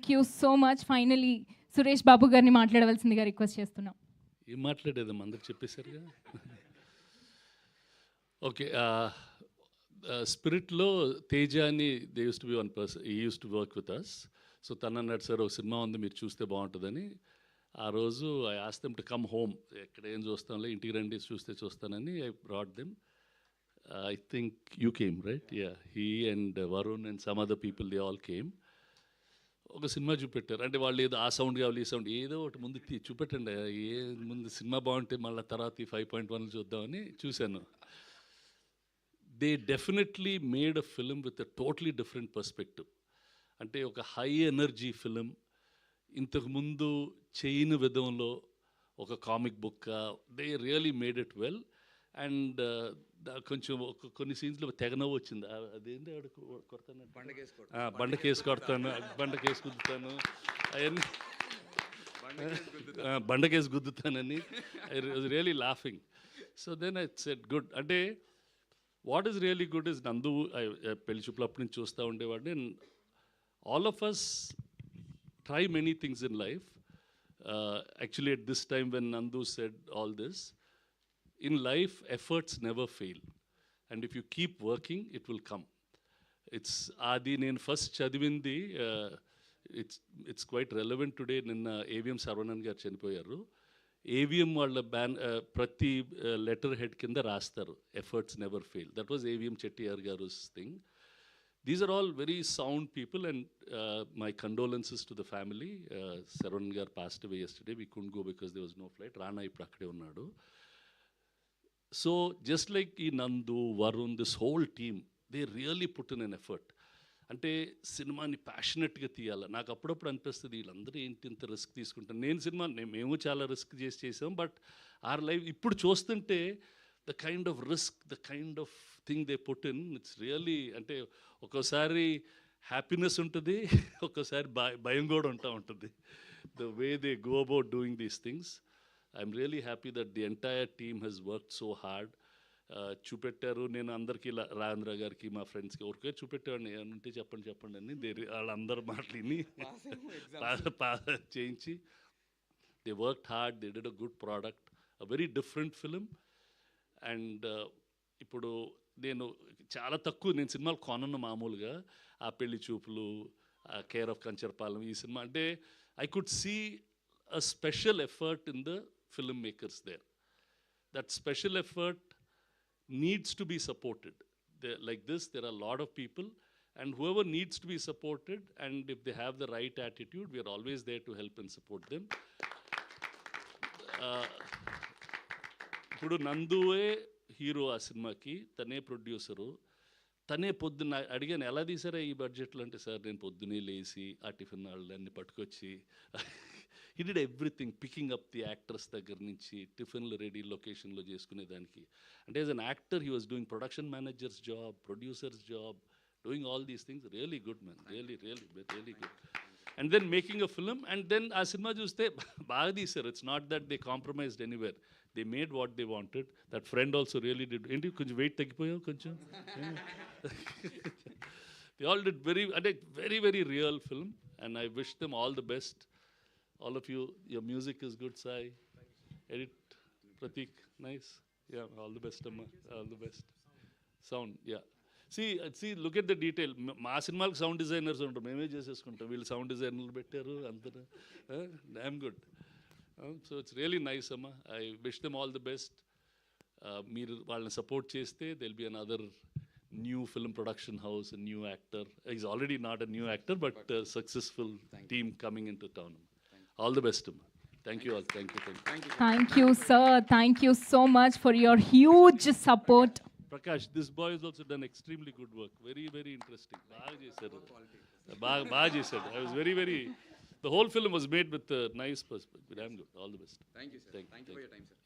Thank you so much. Finally Suresh Babu గారిని మాట్లాడవలసిందిగా request చేస్తున్నాం. ఏం మాట్లాడేదమ్మా, అందరు చెప్పేశారుగా. ఓకే, స్పిరిట్లో తేజ అని they used to be one person, he used to work with us. So తను అన్నాడు, సార్ ఒక సినిమా ఉంది మీరు చూస్తే బాగుంటుందని. ఆ రోజు I ask them to come home, ఎక్కడ ఏం చూస్తాంలే, ఇంటికి రండి చూస్తే చూస్తానని I brought them. I think you came, right? Yeah, he and Varun and some other people, they all came. ఒక సినిమా చూపెట్టారు. అంటే వాళ్ళు ఏదో ఆ సౌండ్ కావాలి, ఈ సౌండ్ ఏదో ఒకటి ముందు చూపెట్టండి, ఏ ముందు సినిమా బాగుంటే మళ్ళీ తర్వాత ఈ 5.1 చూద్దామని చూశాను. They definitely made a film with a totally different perspective. అంటే ఒక హై ఎనర్జీ ఫిలిం, ఇంతకుముందు చేయని విధంలో ఒక comic book, they really made it well. And కొంచెం కొన్ని సీన్స్లో తెగనవ్వు వచ్చింది. అదేంటి ఆడ కొడతాను, బండకేసి కొడతాను, బండకేసి గుద్దుతాను, అవన్నీ బండకేసి గుద్దుతానని I was really laughing. So then I said good. అంటే what is really good is Nandu, పెళ్లి చూపులు అప్పటి నుంచి చూస్తూ ఉండేవాడిని. And all of us try many things in life. Actually at this time when Nandu said all this, in life efforts never fail, and if you keep working it will come. It's adi nen first chadivindi, it's quite relevant today. Ninna AVM Sarvanan garu chenipoyaru. AVM వాళ్ళ ప్రతి letter head కింద రాస్తారు efforts never fail. That was AVM Chettiar garu's thing. These are all very sound people, and my condolences to the family. Sarvanan garu passed away yesterday. We couldn't go because there was no flight. Rana ippudu akkade unnadu. So just like Nandu, Varun, this whole team, they really put in an effort. అంటే సినిమాని ప్యాషనెట్గా తీయాలి. నాకు అప్పుడప్పుడు అనిపిస్తుంది వీళ్ళందరూ ఏంటి ఇంత risk తీసుకుంటాను. నేను సినిమా మేము చాలా రిస్క్ చేసాం, బట్ ఆర్ లైఫ్ ఇప్పుడు చూస్తుంటే the kind of risk, the kind of thing they put in, it's really, అంటే ఒక్కోసారి హ్యాపీనెస్ ఉంటుంది, ఒక్కోసారి భయం కూడా ఉంటుంది. The way they go about doing these things. I'm really happy that the entire team has worked so hard. చూపెట్టారు. నేను అందరికీ ఇలా రాజేంద్ర గారికి, మా ఫ్రెండ్స్కి ఎవరికే చూపెట్టేవాడిని, ఏమంటే చెప్పండి అని. వాళ్ళందరూ మాటలిని చేయించి they worked hard, they did a good product, a very different film. And ఇప్పుడు నేను చాలా తక్కువ, నేను సినిమాలు కొనను మామూలుగా. ఆ పెళ్లి చూపులు, కేర్ ఆఫ్ కంచర్పాలెం, ఈ సినిమా అంటే I could see a special effort in the film makers there. That special effort needs to be supported. Like this, there are a lot of people, and whoever needs to be supported, and if they have the right attitude, we are always there to help and support them. ఇప్పుడు నందువే hero ఆ సినిమాకి, తనే producer, తనే పొద్దున్న అడిగాను ఎలా తీసారా ఈ బడ్జెట్లో అంటే, సార్ నేను పొద్దున్నే లేచి ఆ టిఫిన్ వాళ్ళన్నీ పట్టుకొచ్చి he did everything, picking up the actors దగ్గర నుంచి టిఫిన్లు రెడీ లొకేషన్లో చేసుకునేదానికి. అంటే as an actor he was doing production manager's job, producer's job, doing all these things. Really good man, really good. And then making a film, and then ఆ cinema చూస్తే బాగా తీశారు. It's not that they compromised anywhere. They made what they wanted. That friend also really did. ఏంటి కొంచెం wait తగ్గిపోయావు కొంచెం. They all did very real film, and I wish them all the best. All of you, your music is good, Sai. Edit, Pratik, nice. Yeah, all the best, Amma. All the best. Sound, yeah. See, look at the detail. మా సినిమాలకు sound designers ఉంటారు, మేమే చేసేసుకుంటాం. వీళ్ళు sound డిజైనర్లు పెట్టారు, అందరూ damn good. So it's really nice అమ్మా. I wish them all the best. మీరు వాళ్ళని సపోర్ట్ చేస్తే they'll be another new film production house, a new actor. He's already not a new actor, but a successful team coming into town. All the best. Thank you all. Thank you. Thank you, sir. Thank you so much for your huge support. Prakash, this boy has also done extremely good work. Very interesting. Baga chesaru. I was very. The whole film was made with a nice perspective. I'm good. All the best. Thank you, sir. Thank you for your time, sir.